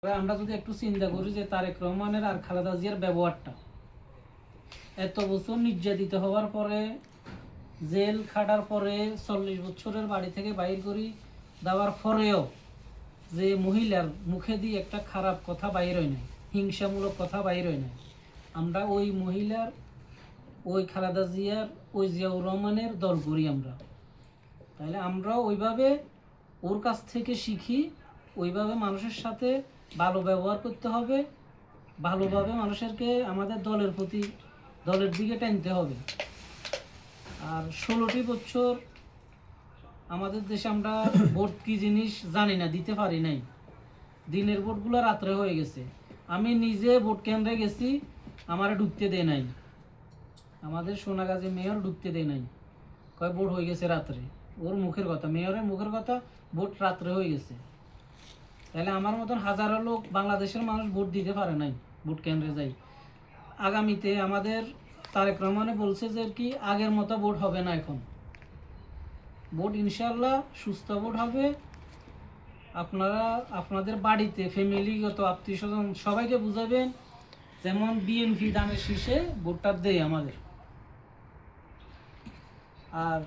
আমরা যদি একটু চিন্তা করি যে তারেক রহমানের আর খালেদা জিয়ার ব্যবহারটা, এত বছর নির্যাতিত হওয়ার পরে, জেল খাটার পরে, 40 বছরের বাড়ি থেকে বাইর করি দেওয়ার পরেও যে মহিলার মুখে দিয়ে একটা খারাপ কথা বাইর হয় নাই, হিংসামূলক কথা বাইর হয় নাই, আমরা ওই মহিলার, ওই খালেদা জিয়ার, ওই জিয়াউর রহমানের দল করি আমরা। তাহলে আমরাও ওইভাবে ওর কাছ থেকে শিখি, ওইভাবে মানুষের সাথে ভালো ব্যবহার করতে হবে, ভালোভাবে মানুষেরকে আমাদের দলের প্রতি, দলের দিকে টানতে হবে। আর 16টি বছর আমাদের দেশে আমরা ভোট কি জিনিস জানি না, দিতে পারি নাই। দিনের ভোটগুলো রাত্রে হয়ে গেছে। আমি নিজে ভোট কেন্দ্রে গেছি, আমারে ঢুকতে দেয় নাই, আমাদের সোনাগাজী মেয়র ঢুকতে দেয় নাই, কয় ভোট হয়ে গেছে রাত্রে। ওর মুখের কথা, মেয়রের মুখের কথা, ভোট রাত্রে হয়ে গেছে। তাহলে আমার মতন হাজারো লোক, বাংলাদেশের মানুষ ভোট দিতে পারে নাই, ভোট কেন্দ্রে যাই। আগামীতে আমাদের তারেক রহমানে বলছে যে কি আগের মতো ভোট হবে না, এখন ভোট ইনশাল্লাহ সুস্থ ভোট হবে। আপনারা আপনাদের বাড়িতে ফ্যামিলিগত আত্মীয় স্বজন সবাইকে বুঝাবেন, যেমন বিএনপি দানের শীষে ভোটটা দেয় আমাদের। আর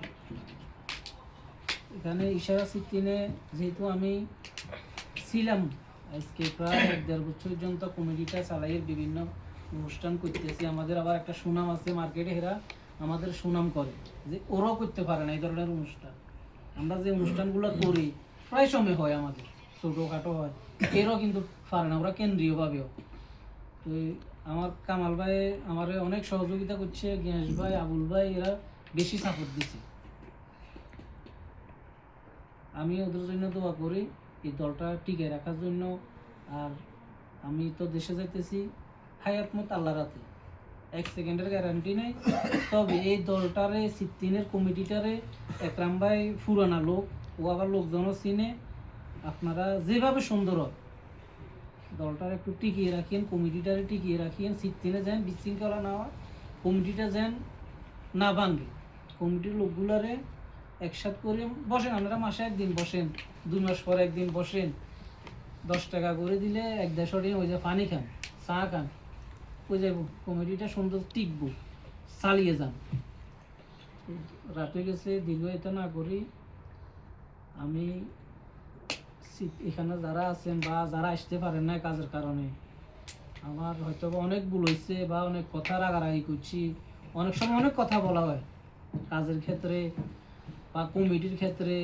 এখানে ইশারা সিদ্দিনে যেহেতু আমি ছিলাম, আজকে প্রায় 1.5 বছর পর্যন্ত কমিটিটা চালাইয়ের বিভিন্ন অনুষ্ঠান করতেছি। আমাদের আবার একটা সুনাম আছে মার্কেটে, এরা আমাদের সুনাম করে যে ওরাও করতে পারে না এই ধরনের অনুষ্ঠান। আমরা যে অনুষ্ঠানগুলো করি প্রায় সময় হয়, আমাদের ছোটোখাটো হয়, এরাও কিন্তু পারে না, ওরা কেন্দ্রীয়ভাবেও। তো আমার কামাল ভাই আমার অনেক সহযোগিতা করছে, গিয়াস ভাই, আবুল ভাই, এরা বেশি সাপোর্ট দিচ্ছে। আমি ওদের জন্য দোয়া করি এই দলটা টিকে রাখার জন্য। আর আমি তো দেশে যাইতেছি হায়াত মত আল্লাহর হাতে, 1 সেকেন্ডের গ্যারান্টি নেই। তবে এই দলটারে, সিদ্দিনের কমিটিটারে, একরাম ভাই পুরানা লোক, ও আবার লোকজনও চিনে। আপনারা যেভাবে সুন্দর হয় দলটার একটু টিকিয়ে রাখেন, কমিটিটারে টিকিয়ে রাখেন, সিদ্দিনে যেন বিশৃঙ্খলা না হয়, কমিটিটা যেন না ভাঙে। কমিটির লোকগুলারে একসাথে করে বসেন, আপনারা মাসে একদিন বসেন, 2 মাস পর একদিন বসেন, 10 টাকা করে দিলে 1-1.5 টাকা ওই যে পানি খান, চা খান, ওই যাইব, কমিটিটা সুন্দর টিকবো, চালিয়ে যান। রাত হয়ে গেছে, দীর্ঘায়িত না করি। আমি এখানে যারা আছেন বা যারা আসতে পারেন না কাজের কারণে, আমার হয়তো অনেক ভুল হয়েছে বা অনেক কথা রাগারাগি করছি, অনেক সময় অনেক কথা বলা হয় কাজের ক্ষেত্রে বা কমিটির ক্ষেত্রে,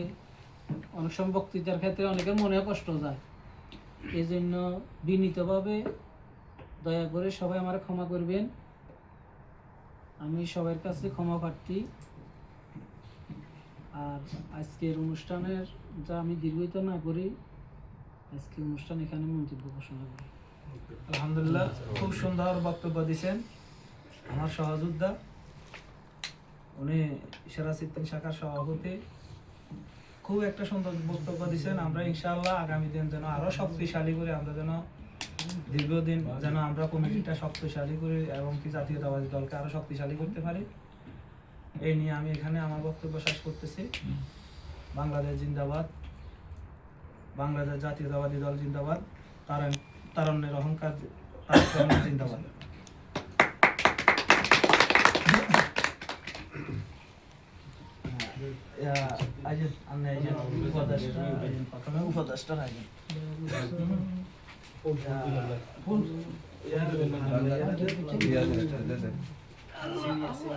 অনেক সময় বক্তৃতার ক্ষেত্রে অনেকের মনে কষ্ট যায়। এই জন্য বিনীতভাবে দয়া করে সবাই আমার ক্ষমা করবেন, আমি সবার কাছে ক্ষমা প্রার্থী। আর আজকের অনুষ্ঠানের যা আমি দীর্ঘায়িত না করি, আজকের অনুষ্ঠান এখানে মন্তব্য ঘোষণা করি। আলহামদুলিল্লাহ, খুব সুন্দর বক্তব্য দিয়েছেন আমার সহযোদ্ধা, উনি ইশারা সিদ্দিন শাখার সভাপতি। খুব একটা সুন্দর বক্তব্য দিয়েছেন। আমরা ইনশাআল্লাহ আগামী দিন যেন আরো শক্তিশালী করে, আমরা যেন দীর্ঘদিন যেন আমরা কমিটিটা শক্তিশালী করি এবং কি জাতীয়তাবাদী দলকে আরো শক্তিশালী করতে পারি, এই নিয়ে আমি এখানে আমার বক্তব্য শেষ করতেছি। বাংলাদেশ জিন্দাবাদ, বাংলাদেশ জাতীয়তাবাদী দল জিন্দাবাদ, তারুণ্যের অহংকার জিন্দাবাদ। উপদেষ্টা